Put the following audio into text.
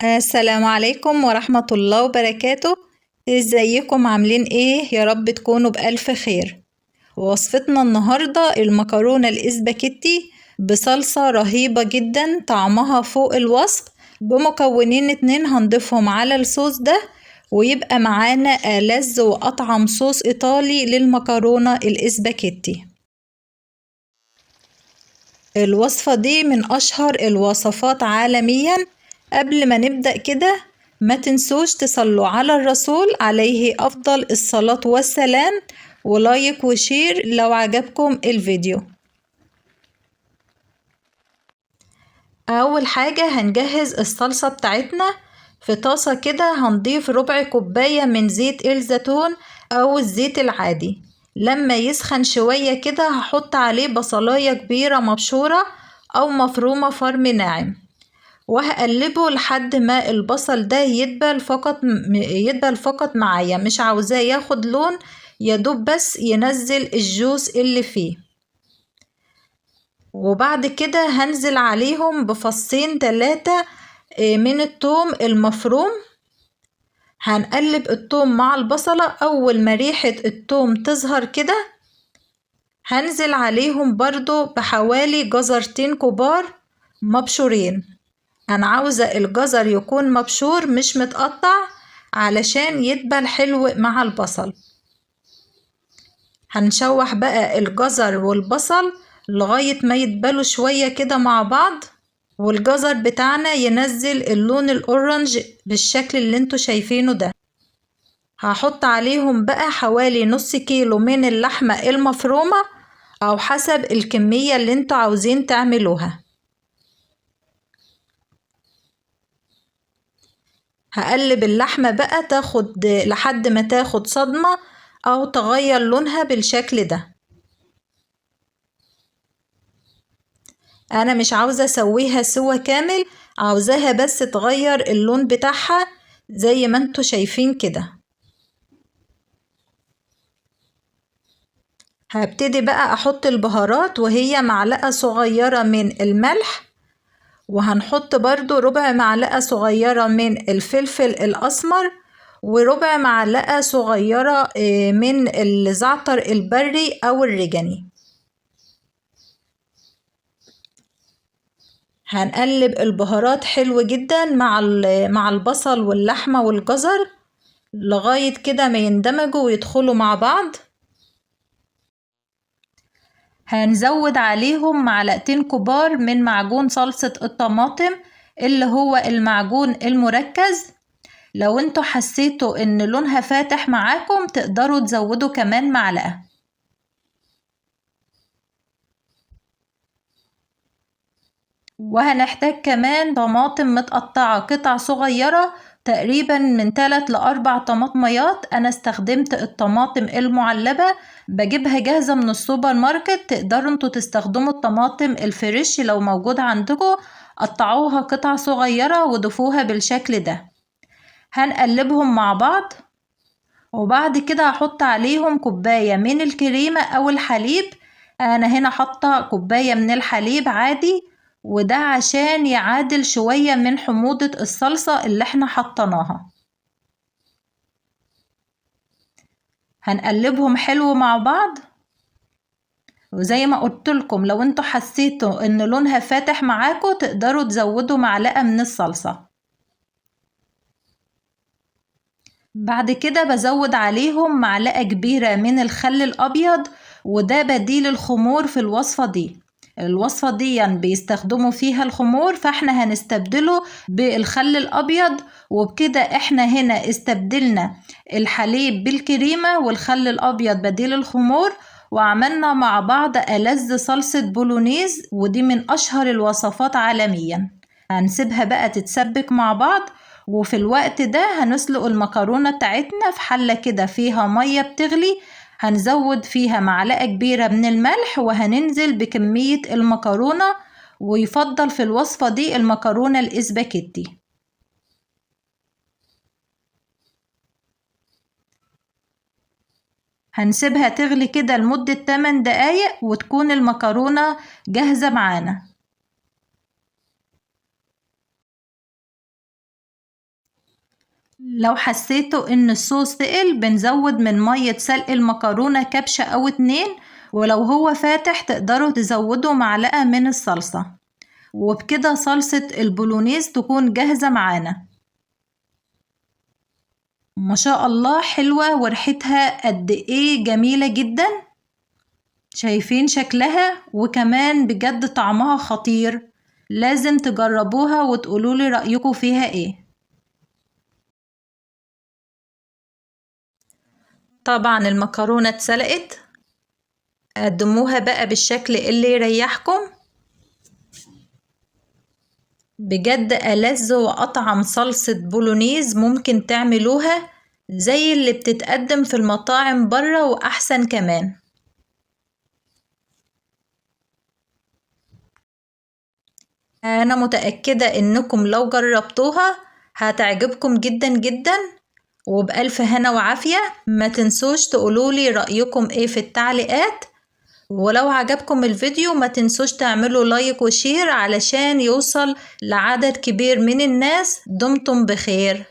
السلام عليكم ورحمة الله وبركاته. ازيكم عاملين ايه؟ يا رب تكونوا بألف خير. وصفتنا النهاردة المكرونة الاسباجيتي بصلصة رهيبة جدا، طعمها فوق الوصف، بمكونين 2 هنضيفهم على الصوص ده ويبقى معانا ألذ وأطعم صوص إيطالي للمكرونة الاسباجيتي. الوصفة دي من أشهر الوصفات عالميا. قبل ما نبدأ كده ما تنسوش تصلوا على الرسول عليه أفضل الصلاة والسلام، ولايك وشير لو عجبكم الفيديو. أول حاجة هنجهز الصلصة بتاعتنا. في طاسة كده هنضيف ربع كوباية من زيت الزيتون أو الزيت العادي. لما يسخن شوية كده هحط عليه بصلاية كبيرة مبشورة أو مفرومة فرم ناعم، وهقلبه لحد ما البصل ده يدبل فقط معايا، مش عاوزاه ياخد لون، يدوب بس ينزل الجوس اللي فيه. وبعد كده هنزل عليهم بفصين 3 من الثوم المفروم. هنقلب الثوم مع البصلة. أول ما ريحة الثوم تظهر كده هنزل عليهم برضو بحوالي جزرتين كبار مبشورين. أنا عاوزة الجزر يكون مبشور مش متقطع علشان يدبل حلو مع البصل. هنشوح بقى الجزر والبصل لغاية ما يدبلوا شوية كده مع بعض، والجزر بتاعنا ينزل اللون الأورنج بالشكل اللي انتوا شايفينه ده. هحط عليهم بقى حوالي نص كيلو من اللحمة المفرومة أو حسب الكمية اللي انتوا عاوزين تعملوها. هقلب اللحمة بقى تاخد لحد ما تاخد صدمة أو تغير لونها بالشكل ده. أنا مش عاوزة أسويها سوا كامل، عاوزاها بس تغير اللون بتاعها زي ما انتوا شايفين كده. هبتدي بقى أحط البهارات، وهي معلقة صغيرة من الملح، وهنحط برضو ربع معلقة صغيرة من الفلفل الأسمر، وربع معلقة صغيرة من الزعتر البري أو الريجاني. هنقلب البهارات حلو جدا مع البصل واللحمة والجزر لغاية كده ما يندمجوا ويدخلوا مع بعض. هنزود عليهم معلقتين كبار من معجون صلصة الطماطم اللي هو المعجون المركز. لو انتوا حسيتوا ان لونها فاتح معاكم تقدروا تزودوا كمان معلقة. وهنحتاج كمان طماطم متقطعة قطع صغيرة، تقريبا من 3 ل4 طماطميات. انا استخدمت الطماطم المعلبة، بجيبها جاهزة من السوبر ماركت. تقدروا انتوا تستخدموا الطماطم الفريش لو موجود عندكم، قطعوها قطع صغيرة وضيفوها بالشكل ده. هنقلبهم مع بعض، وبعد كده هحط عليهم كوباية من الكريمة أو الحليب. أنا هنا حاطة كوباية من الحليب عادي، وده عشان يعادل شوية من حموضة الصلصة اللي احنا حطناها. هنقلبهم حلو مع بعض، وزي ما قلت لكم لو انتوا حسيتوا ان لونها فاتح معاكم تقدروا تزودوا معلقة من الصلصة. بعد كده بزود عليهم معلقة كبيرة من الخل الأبيض، وده بديل الخمور في الوصفة دي. الوصفة دي بيستخدموا فيها الخمور، فاحنا هنستبدله بالخل الأبيض، وبكده احنا هنا استبدلنا الحليب بالكريمة والخل الأبيض بديل الخمور، وعملنا مع بعض ألذ صلصة بولونيز، ودي من أشهر الوصفات عالميا. هنسيبها بقى تتسبك مع بعض، وفي الوقت ده هنسلق المكرونة بتاعتنا في حلة كده فيها مية بتغلي. هنزود فيها معلقة كبيرة من الملح، وهننزل بكمية المكرونة، ويفضل في الوصفة دي المكرونة الاسباجيتي. هنسيبها تغلي كده لمدة 8 دقايق وتكون المكرونة جاهزة معانا. لو حسيتوا ان الصوص تقل بنزود من مية سلق المكرونة كبشة او 2، ولو هو فاتح تقدروا تزودوا معلقة من الصلصة. وبكده صلصة البولونيز تكون جاهزة معانا. ما شاء الله حلوة وريحتها قد ايه جميلة جدا. شايفين شكلها؟ وكمان بجد طعمها خطير. لازم تجربوها وتقولولي رأيكم فيها ايه. طبعا المكرونة اتسلقت. قدموها بقى بالشكل اللي يريحكم. بجد ألذ وأطعم صلصة بولونيز ممكن تعملوها زي اللي بتتقدم في المطاعم برا وأحسن كمان. أنا متأكدة إنكم لو جربتوها هتعجبكم جدا جدا. وبألف هنا وعافية. ما تنسوش تقولولي رأيكم ايه في التعليقات. ولو عجبكم الفيديو ما تنسوش تعملوا لايك وشير علشان يوصل لعدد كبير من الناس. دمتم بخير.